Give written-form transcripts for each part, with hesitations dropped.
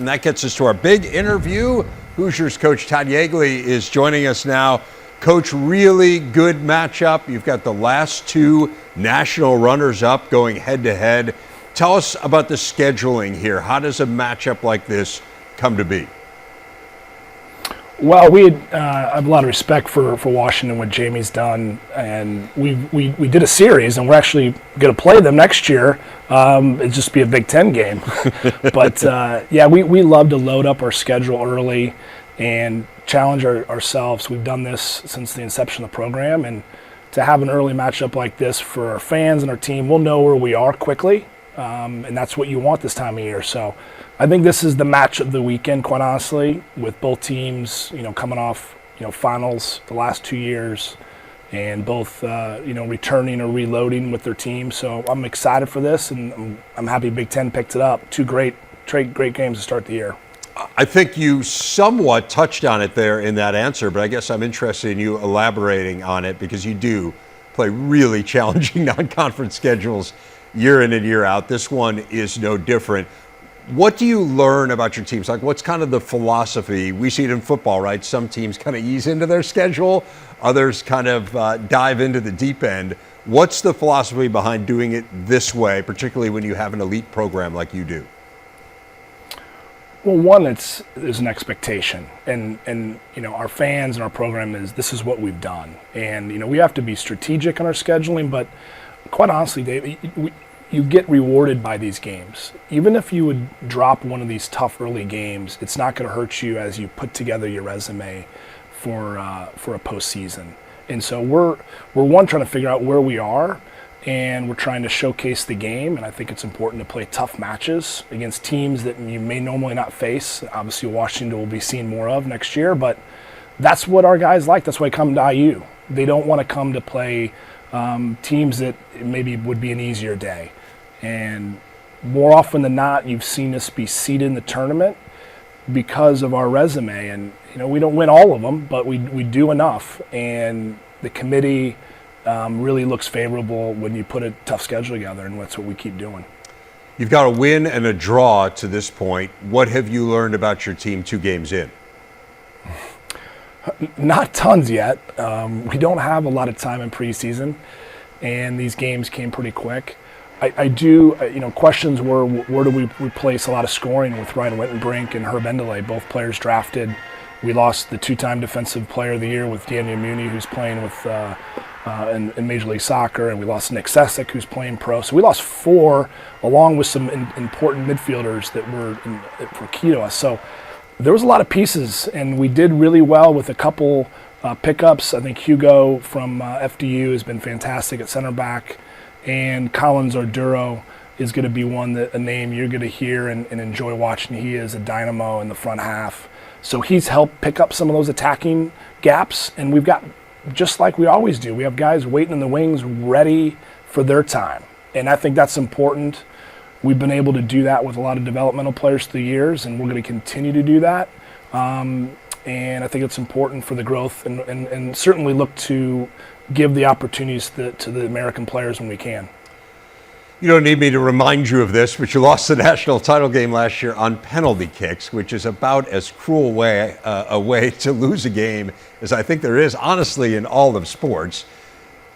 and that gets us to our big interview. Hoosiers coach Todd Yeagley is joining us now. Coach, really good matchup. You've got the last two national runners-up going head-to-head. Tell us about the scheduling here. How does a matchup like this come to be? Well, I have a lot of respect for Washington, what Jamie's done, and we did a series, and we're actually going to play them next year. It'll just be a Big Ten game. But, yeah, we love to load up our schedule early and challenge ourselves. We've done this since the inception of the program, and to have an early matchup like this for our fans and our team, we'll know where we are quickly, and that's what you want this time of year. So I think this is the match of the weekend, quite honestly, with both teams, coming off, finals the last 2 years, and both, returning or reloading with their team. So I'm excited for this, and I'm happy Big Ten picked it up. Two great games to start the year. I think you somewhat touched on it there in that answer, but I guess I'm interested in you elaborating on it because you do play really challenging non-conference schedules year in and year out. This one is no different. What do you learn about your teams? Like, what's kind of the philosophy? We see it in football, right? Some teams kind of ease into their schedule. Others kind of dive into the deep end. What's the philosophy behind doing it this way, particularly when you have an elite program like you do? Well, one, there's an expectation, and our fans and our program this is what we've done, and we have to be strategic in our scheduling. But quite honestly, Dave, you get rewarded by these games. Even if you would drop one of these tough early games, it's not going to hurt you as you put together your resume for a postseason. And so we're trying to figure out where we are. And we're trying to showcase the game, and I think it's important to play tough matches against teams that you may normally not face. Obviously, Washington will be seen more of next year, but that's what our guys like. That's why they come to IU. They don't want to come to play teams that maybe would be an easier day. And more often than not, you've seen us be seeded in the tournament because of our resume. And we don't win all of them, but we do enough. And the committee really looks favorable when you put a tough schedule together, and that's what we keep doing. You've got a win and a draw to this point. What have you learned about your team 2 games in? Not tons yet. We don't have a lot of time in preseason, and these games came pretty quick. I do, questions were where do we replace a lot of scoring with Ryan Wittenbrink and Herb Endeley, both players drafted. We lost the 2-time Defensive Player of the Year with Daniel Mooney, who's playing with in Major League Soccer, and we lost Nick Sessick, who's playing pro. So we lost 4, along with some important midfielders that were key to us. So there was a lot of pieces, and we did really well with a couple pickups. I think Hugo from FDU has been fantastic at center back, and Collins Orduro is going to be a name you're going to hear and enjoy watching. He is a dynamo in the front half. So he's helped pick up some of those attacking gaps, and we've got, just like we always do, we have guys waiting in the wings ready for their time. And I think that's important. We've been able to do that with a lot of developmental players through the years, and we're going to continue to do that. And I think it's important for the growth, and certainly look to give the opportunities to the American players when we can. You don't need me to remind you of this, but you lost the national title game last year on penalty kicks, which is about as cruel a way to lose a game as I think there is, honestly, in all of sports.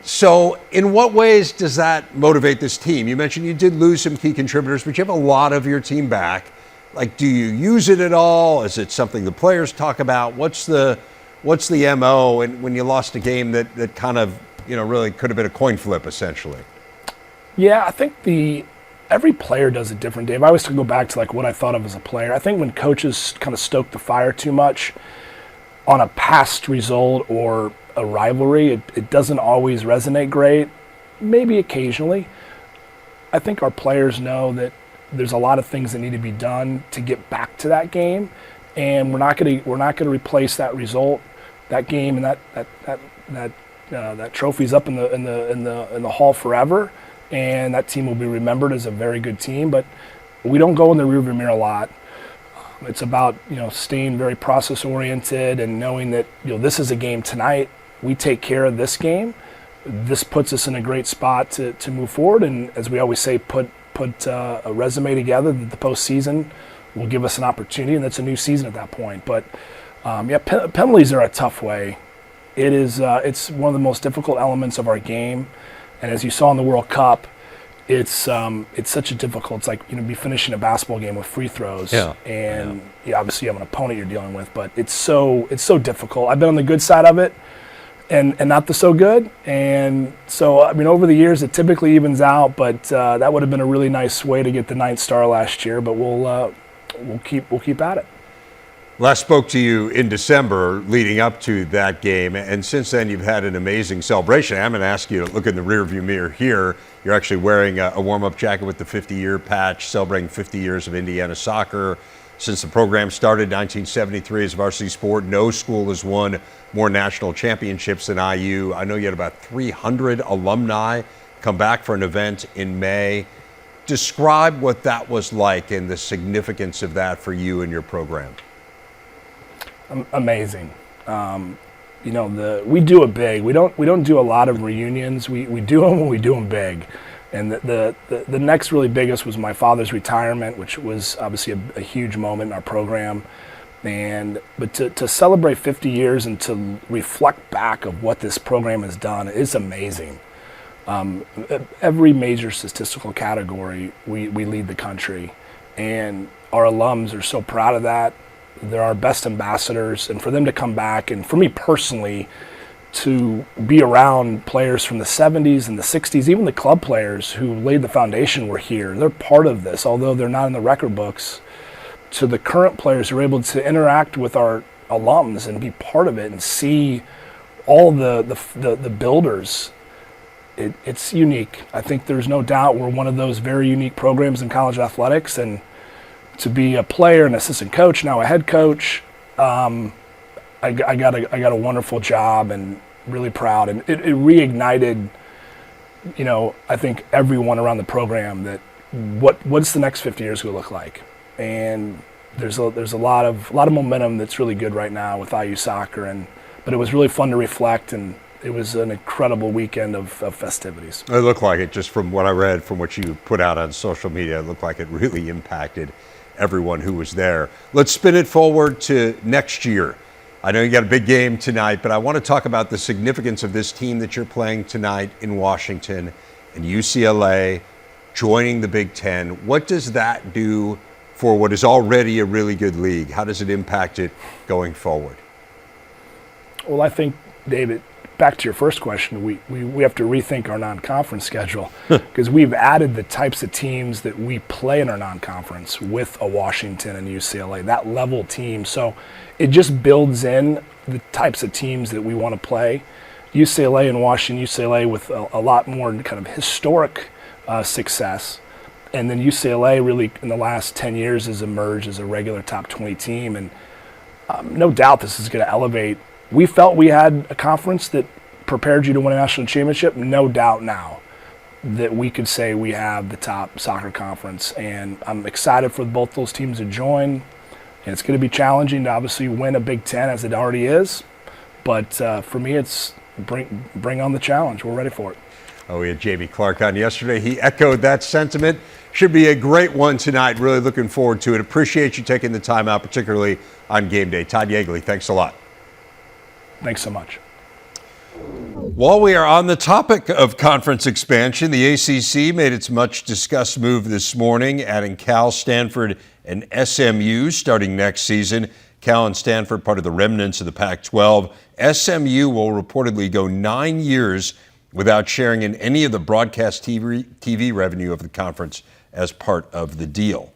So in what ways does that motivate this team? You mentioned you did lose some key contributors, but you have a lot of your team back. Like, do you use it at all? Is it something the players talk about? What's the MO when you lost a game that kind of, really could have been a coin flip, essentially? Yeah, I think every player does it different, Dave. I always go back to what I thought of as a player. I think when coaches kind of stoke the fire too much on a past result or a rivalry, it doesn't always resonate great, maybe occasionally. I think our players know that there's a lot of things that need to be done to get back to that game, and we're not going to replace that result, that game, and that trophy's up in the hall forever. And that team will be remembered as a very good team, but we don't go in the rearview mirror a lot. It's about staying very process oriented and knowing that this is a game tonight. We take care of this game. This puts us in a great spot to move forward. And as we always say, put a resume together that the postseason will give us an opportunity, and that's a new season at that point. But penalties are a tough way. It is. It's one of the most difficult elements of our game, and as you saw in the World Cup, it's such a difficult. It's like be finishing a basketball game with free throws, and obviously you have an opponent you're dealing with, but it's so difficult. I've been on the good side of it, and not the so good, and so over the years it typically evens out. But that would have been a really nice way to get the 9th star last year. But we'll keep at it. Last spoke to you in December leading up to that game, and since then you've had an amazing celebration. I'm going to ask you to look in the rearview mirror here. You're actually wearing a warm-up jacket with the 50-year patch, celebrating 50 years of Indiana soccer. Since the program started in 1973 as a varsity sport, no school has won more national championships than IU. I know you had about 300 alumni come back for an event in May. Describe what that was like and the significance of that for you and your program. Amazing. We do it big. We don't do a lot of reunions. We do them when we do them big. And the next really biggest was my father's retirement, which was obviously a huge moment in our program. But to celebrate 50 years and to reflect back of what this program has done is amazing. Every major statistical category, we lead the country, and our alums are so proud of that. They're our best ambassadors, and for them to come back, and for me personally, to be around players from the 70s and the 60s, even the club players who laid the foundation were here. They're part of this, although they're not in the record books. To the current players who are able to interact with our alums and be part of it and see all the builders, it's unique. I think there's no doubt we're one of those very unique programs in college athletics, and to be a player, an assistant coach, now a head coach, I got a wonderful job and really proud. And it reignited, I think everyone around the program that what's the next 50 years going to look like. And there's a lot of momentum that's really good right now with IU soccer. But it was really fun to reflect, and it was an incredible weekend of festivities. It looked like it, just from what I read, from what you put out on social media, it looked like it really impacted everyone who was there. Let's spin it forward to next year. I know you got a big game tonight, but I want to talk about the significance of this team that you're playing tonight in Washington and UCLA joining the Big Ten. What does that do for what is already a really good league? How does it impact it going forward? Well, I think, David, back to your first question, we have to rethink our non-conference schedule because we've added the types of teams that we play in our non-conference with a Washington and UCLA, that level team. So it just builds in the types of teams that we want to play. UCLA and Washington, UCLA with a lot more kind of historic success. And then UCLA really in the last 10 years has emerged as a regular top 20 team. And no doubt this is going to elevate. We felt we had a conference that prepared you to win a national championship. No doubt now that we could say we have the top soccer conference. And I'm excited for both those teams to join. And it's going to be challenging to obviously win a Big Ten as it already is. But for me, it's bring on the challenge. We're ready for it. Oh, we had Jamie Clark on yesterday. He echoed that sentiment. Should be a great one tonight. Really looking forward to it. Appreciate you taking the time out, particularly on game day. Todd Yeagley, thanks a lot. Thanks so much. While we are on the topic of conference expansion, the ACC made its much-discussed move this morning, adding Cal, Stanford, and SMU starting next season. Cal and Stanford, part of the remnants of the Pac-12. SMU will reportedly go 9 years without sharing in any of the broadcast TV revenue of the conference as part of the deal.